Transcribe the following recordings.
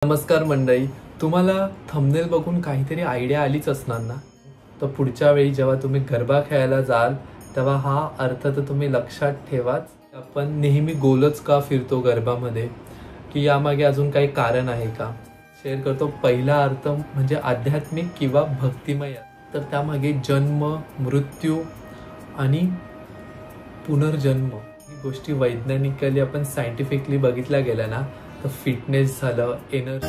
नमस्कार मंडळी, तुम्हाला थंबनेल बघून काहीतरी आयडिया आलीच असणार ना. तर पुढच्या वेळी जेव्हा तुम्ही गरबा खेळायला जाल तेव्हा हा अर्थ तर तुम्ही लक्षात ठेवाच. आपण नेहमी गोलच का फिरतो गरबामध्ये, की यामागे अजून काही कारण आहे का, शेअर करतो. पहिला अर्थ म्हणजे आध्यात्मिक किंवा भक्तिमय. तर त्यामागे जन्म, मृत्यू आणि पुनर्जन्म ही गोष्टी वैज्ञानिकली आपण सायंटिफिकली बघितल्या गेल्या ना, तर फिटनेस झालं, एनर्जी.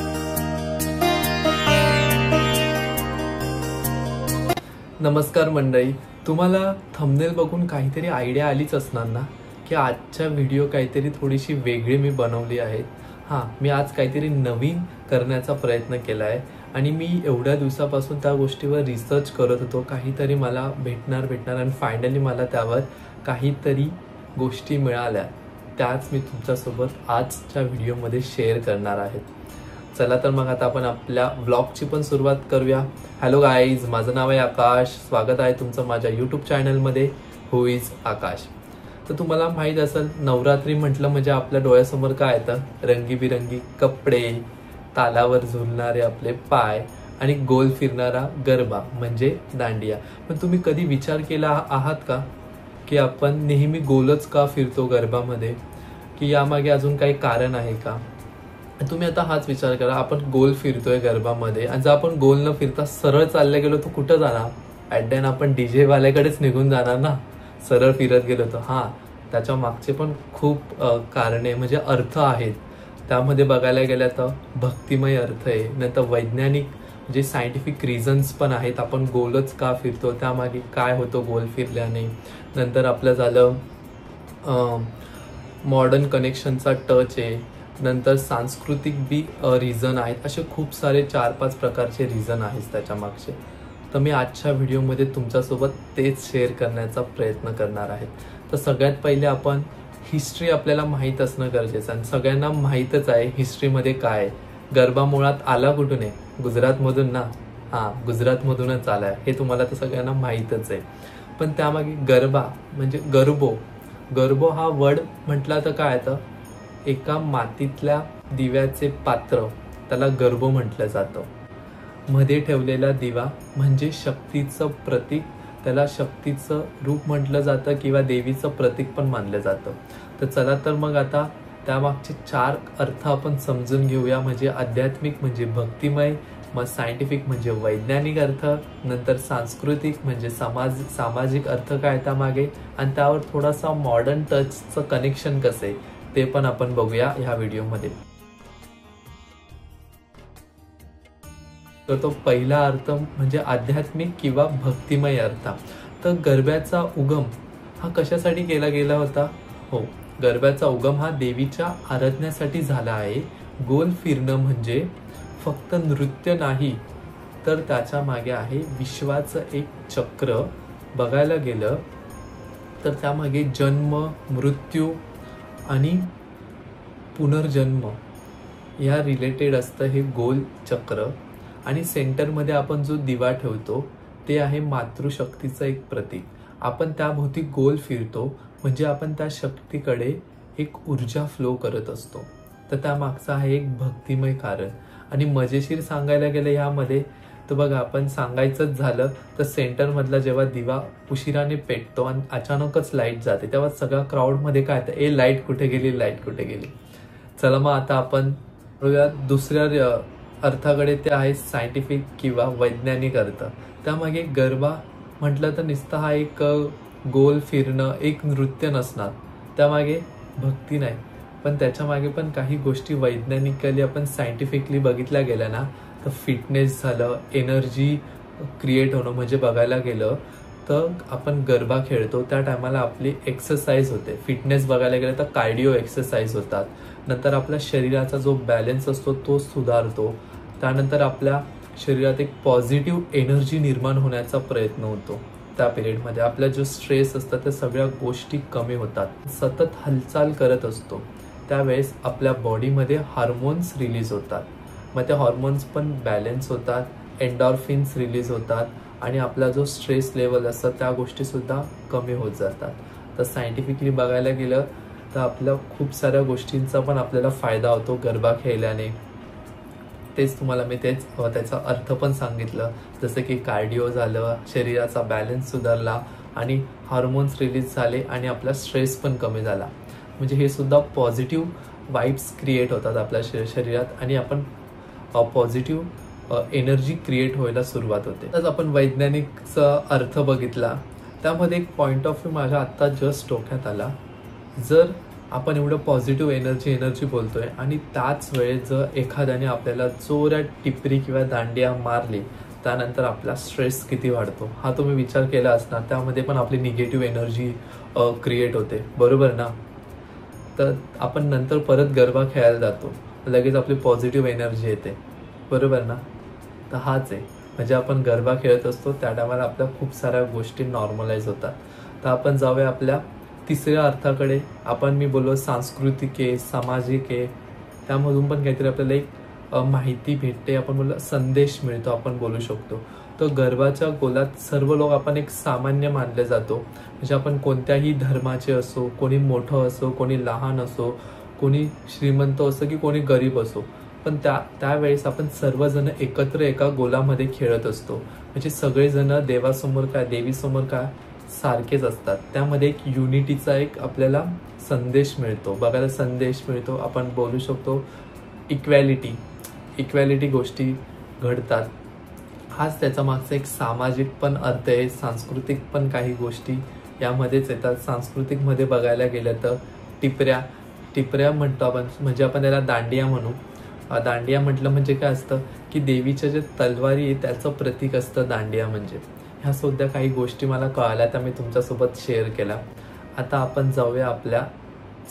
नमस्कार मंडळी, तुम्हाला थंबनेल बघून काहीतरी आयडिया आलीच असणार ना, की आजच्या व्हिडिओ काहीतरी थोडीशी वेगळी मी बनवली आहे. मी आज काहीतरी नवीन करण्याचा प्रयत्न केला आहे आणि मी एवढ्या दिवसापासून त्या गोष्टीवर रिसर्च करत होतो. काहीतरी मला भेटणार आणि फायनली मला त्यावर काहीतरी गोष्टी मिळाल्या. त्याच मी तुमच्यासोबत आजच्या व्हिडिओमध्ये शेअर करणार आहे. चला तर मग आता आपण आपल्या व्लॉगची पण सुरुवात करूया. हॅलो गाईज, माझं नाव आहे आकाश. स्वागत आहे तुमचं माझ्या यूट्यूब चॅनलमध्ये हू इज आकाश. तर तुम्हाला माहीत असेल, नवरात्री म्हटलं म्हणजे आपल्या डोळ्यासमोर काय येतं? रंगीबिरंगी कपडे, तालावर झुलणारे आपले पाय आणि गोल फिरणारा गरबा म्हणजे दांडिया. पण तुम्ही कधी विचार केला आहात का की आपण नेहमी गोलच का फिरतो गरबामध्ये, की यामागे अजून काही कारण आहे का? तुम्ही आता हाच विचार करा, आपण गोल फिरतोय गरबामध्ये आणि जर आपण गोल न फिरता सरळ चालले गेलो तर कुठं जाणार? ॲट द एंड आपण डीजे वाल्याकडेच निघून जाणार ना, सरळ फिरत गेलो तर. त्याच्या मागचे पण खूप कारणे म्हणजे अर्थ आहेत. त्यामध्ये बघायला गेलं तर भक्तिमय अर्थ आहे, नंतर वैज्ञानिक जे सायंटिफिक रिझन्स पण आहेत. आपण गोलच का फिरतो, त्यामागे काय होतं गोल फिरल्याने. नंतर आपलं झालं मॉडर्न कनेक्शनचा टच आहे. नंतर सांस्कृतिक बी रिझन आहेत. असे खूप सारे 4-5 प्रकारचे रिझन आहेत त्याच्या मागचे. तर मी आजच्या व्हिडिओमध्ये तुमच्यासोबत तेच शेअर करण्याचा प्रयत्न करणार आहे. तर सगळ्यात पहिले आपण हिस्ट्री आपल्याला माहीत असणं गरजेचं आहे. सगळ्यांना माहीतच आहे हिस्ट्रीमध्ये काय आहे. गरबा मुळात आला कुठून आहे? गुजरातमधून ना. गुजरातमधूनच आला आहे, हे तुम्हाला तर सगळ्यांना माहीतच आहे. पण त्यामागे गरबा म्हणजे गरबो हा वर्ड म्हटला तर काय येतं? एका मातीतल्या दिव्याचे पात्र, त्याला गरबो म्हटलं जातं. मध्ये ठेवलेला दिवा म्हणजे शक्तीचं प्रतीक, त्याला शक्तीचं रूप म्हटलं जातं किंवा देवीचं प्रतीक पण मानलं जातं. तर चला तर मग आता त्यामागचे 4 अर्थ आपण समजून घेऊया. म्हणजे आध्यात्मिक म्हणजे भक्तिमय, मग सायंटिफिक म्हणजे वैज्ञानिक अर्थ, नंतर सांस्कृतिक म्हणजे सामाजिक अर्थ काय त्यामागे, आणि त्यावर थोडासा मॉडर्न टचचं कनेक्शन कसं आहे ते पण आपण बघूया ह्या व्हिडिओमध्ये. तर तो पहिला अर्थ म्हणजे आध्यात्मिक किंवा भक्तिमय अर्थ. तर गरब्याचा उगम हा कशासाठी केला गेला होता? गरब्याचा उगम हा देवीच्या आराधनेसाठी झाला आहे. गोल फिरणं म्हणजे फक्त नृत्य नाही, तर त्याच्या मागे आहे विश्वाचं एक चक्र. बघायला गेलं तर त्यामागे जन्म, मृत्यू आणि पुनर्जन्म या रिलेटेड असतं हे गोल चक्र. आणि सेंटरमध्ये आपण जो दिवा ठेवतो ते आहे मातृशक्तीचं एक प्रतीक. आपण त्याभोवती गोल फिरतो म्हणजे आपण त्या शक्तीकडे एक ऊर्जा फ्लो करत असतो. तर त्यामागचं आहे एक भक्तिमय कारण. आणि मजेशीर सांगायला गेलं यामध्ये तर बघा, आपण सांगायचंच झालं तर सेंटरमधला जेव्हा दिवा उशिराने पेटतो आणि अचानकच लाईट जाते, तेव्हा सगळ्या क्राऊडमध्ये काय येतं? लाईट कुठे गेली, लाईट कुठे गेली. चला मग आता आपण दुसऱ्या अर्थाकडे, ते आहे सायंटिफिक किंवा वैज्ञानिक अर्थ. त्यामागे गरबा म्हटलं तर नुसता हा एक गोल फिरणं, एक नृत्य नसणार. त्यामागे भक्ती नाही, पण त्याच्या मागे पण काही गोष्टी वैज्ञानिकली आपण सायंटिफिकली बघितल्या गेल्या ना, तर फिटनेस झालं, एनर्जी क्रिएट होणं. म्हणजे बघायला गेलं तर आपण गरबा खेळतो त्या टायमाला आपली एक्सरसाइज होते. फिटनेस बघायला गेलं तर कार्डिओ एक्सरसाइज होतात. नंतर आपल्या शरीराचा जो बॅलन्स असतो तो सुधारतो. त्यानंतर आपल्या शरीरात एक पॉझिटिव्ह एनर्जी निर्माण होण्याचा प्रयत्न होतो. त्या पिरियडमध्ये आपला जो स्ट्रेस असतात त्या सगळ्या गोष्टी कमी होतात. सतत हालचाल करत असतो त्यावेळेस आपल्या बॉडीमध्ये हार्मोन्स रिलीज होतात. मग ते हार्मोन्स पण बॅलन्स होतात, एन्डॉर्फिन्स रिलीज होतात आणि आपला जो स्ट्रेस लेवल असतात त्या गोष्टीसुद्धा कमी होत जातात. तर सायंटिफिकली बघायला गेलं तर आपल्या खूप साऱ्या गोष्टींचा पण आपल्याला फायदा होतो गरबा खेळल्याने. तेच तुम्हाला मी त्याचा अर्थ पण सांगितलं, जसं की कार्डिओ झालं, शरीराचा बॅलन्स सुधारला आणि हार्मोन्स रिलीज झाले आणि आपला स्ट्रेस पण कमी झाला. म्हणजे हे सुद्धा पॉझिटिव्ह वाइब्स क्रिएट होतात आपल्या शरीरात आणि आपण पॉझिटिव्ह एनर्जी क्रिएट व्हायला सुरुवात होते. तर आपण वैज्ञानिकचा अर्थ बघितला, त्यामध्ये एक पॉइंट ऑफ व्ह्यू माझ्या आत्ता जस्ट डोक्यात आला. जर आपण एवढं पॉझिटिव्ह एनर्जी बोलतोय आणि त्याच वेळेस जर एखाद्याने आपल्याला जोरात टिपरी किंवा दांडिया मारली, त्यानंतर आपला स्ट्रेस किती वाढतो हा तुम्ही विचार केला असणार. त्यामध्ये पण आपली निगेटिव्ह एनर्जी क्रिएट होते, बरोबर ना. तर आपण नंतर परत गरबा खेळायला जातो, लगेच आपली पॉझिटिव्ह एनर्जी येते, बरोबर ना. तर हाच आहे, म्हणजे आपण गरबा खेळत असतो त्या टायमाला आपल्या खूप साऱ्या गोष्टी नॉर्मलाइज होतात. तर आपण जाऊया आपल्या तिसऱ्या अर्थाकडे. मी बोललो सांस्कृतिक आहे, सामाजिक आहे, त्यामधून पण काहीतरी आपल्याला एक माहिती भेटते, आपण बोललो संदेश मिळतो, आपण बोलू शकतो. तर गरबाच्या गोलात सर्व लोक आपण एक सामान्य मानले जातो. म्हणजे आपण कोणत्याही धर्माचे असो, कोणी मोठं असो, कोणी लहान असो, कोणी श्रीमंत असो की कोणी गरीब असो, पण त्यावेळेस आपण सर्वजण एकत्र एका गोलामध्ये खेळत असतो. म्हणजे सगळेजण देवीसमोर काय सारखेच असतात. त्यामध्ये एक युनिटीचा एक आपल्याला संदेश मिळतो, बघायला संदेश मिळतो. आपण बोलू शकतो इक्वॅलिटी गोष्टी घडतात. हाच त्याचा मागचा एक सामाजिक पण अर्थ आहे, सांस्कृतिक पण काही गोष्टी यामध्येच येतात. सांस्कृतिकमध्ये बघायला गेलं तर टिपऱ्या म्हणतो आपण, म्हणजे आपण त्याला दांडिया म्हणू. दांडिया म्हटलं म्हणजे काय असतं की देवीच्या जे तलवारी आहे त्याचं प्रतीक असतं दांडिया म्हणजे. ह्या सुद्धा काही गोष्टी मला कळाल्या, त्या मी तुमच्यासोबत शेअर केला. आता आपण जाऊया आपल्या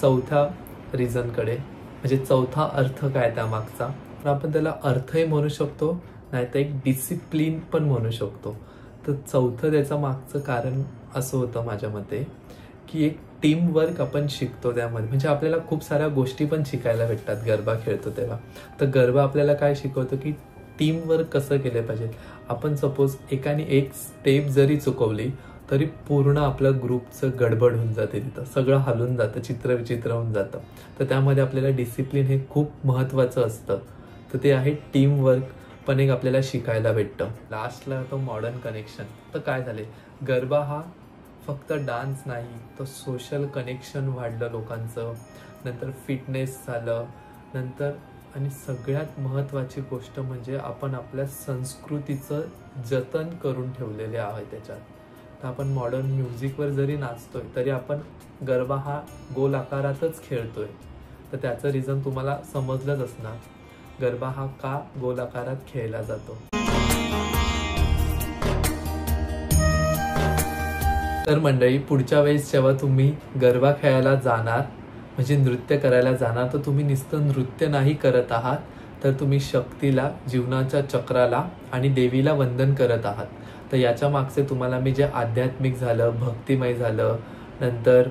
चौथ्या रिझनकडे, म्हणजे चौथा अर्थ काय त्यामागचा. तर आपण त्याला अर्थही म्हणू शकतो, नाहीतर एक डिसिप्लिन पण म्हणू शकतो. तर चौथं त्याच्या मागचं कारण असं होतं माझ्या मते की एक टीम वर्क आपण शिकतो त्यामध्ये. म्हणजे आपल्याला खूप साऱ्या गोष्टी पण शिकायला भेटतात गरबा खेळतो तेव्हा. तर गरबा आपल्याला काय शिकवतो की टीम वर्क कसं केलं पाहिजे. आपण सपोज एकाने एक स्टेप जरी चुकवली तरी पूर्ण आपल्या ग्रुपचं गडबड होऊन जाते, तिथं सगळं हलून जातं, चित्रविचित्र होऊन जातं. तर त्यामध्ये आपल्याला डिसिप्लिन हे खूप महत्त्वाचं असतं. तर ते आहे टीम वर्क पण एक आपल्याला शिकायला भेटतं. लास्टला तो मॉडर्न कनेक्शन. तर काय झाले, गरबा हा फक्त डान्स नाही, तो सोशल कनेक्शन वाढलं लोकांचं, नंतर फिटनेस झालं, नंतर आणि सगळ्यात महत्त्वाची गोष्ट म्हणजे आपण आपल्या संस्कृतीचं जतन करून ठेवलेले आहे त्याच्यात. तर आपण मॉडर्न म्युझिकवर जरी नाचतोय तरी आपण गरबा हा गोल आकारातच खेळतोय. तर त्याचं रिझन तुम्हाला समजलंच असणार, गरबा हा का गोल आकारात खेळला जातो. तर मंडळी, पुढच्या वेळेस जेव्हा तुम्ही गरबा खेळायला जाणार, म्हणजे नृत्य करायला जाणार, तर तुम्ही नुसतं नृत्य नाही करत आहात, तर तुम्ही शक्तीला, जीवनाच्या चक्राला आणि देवीला वंदन करत आहात. तर याच्या मागचे तुम्हाला मी जे आध्यात्मिक झालं, भक्तिमय झालं, नंतर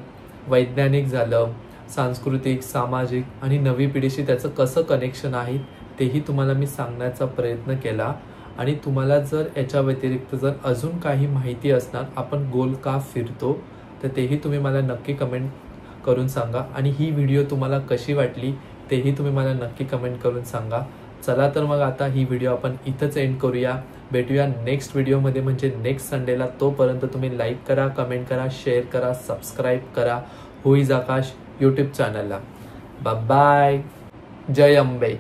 वैज्ञानिक झालं, सांस्कृतिक, सामाजिक आणि नवी पिढीशी त्याचं कसं कनेक्शन आहे तेही तुम्हाला मी सांगण्याचा प्रयत्न केला. आणि तुम्हाला जर याच्या व्यतिरिक्त जर अजून काही माहिती असणार, आपण गोल का फिरतो, तर तेही तुम्ही मला नक्की कमेंट करून सांगा. आणि ही व्हिडिओ तुम्हाला कशी वाटली तेही तुम्ही मला नक्की कमेंट करून सांगा. चला तर मग आता ही व्हिडिओ आपण इथंच एंड करूया. भेटूया नेक्स्ट व्हिडिओमध्ये, म्हणजे नेक्स्ट संडेला. तोपर्यंत तुम्ही लाईक करा, कमेंट करा, शेअर करा, सबस्क्राईब करा हू इज आकाश यूट्यूब चॅनलला. Bye bye. जय अंबे.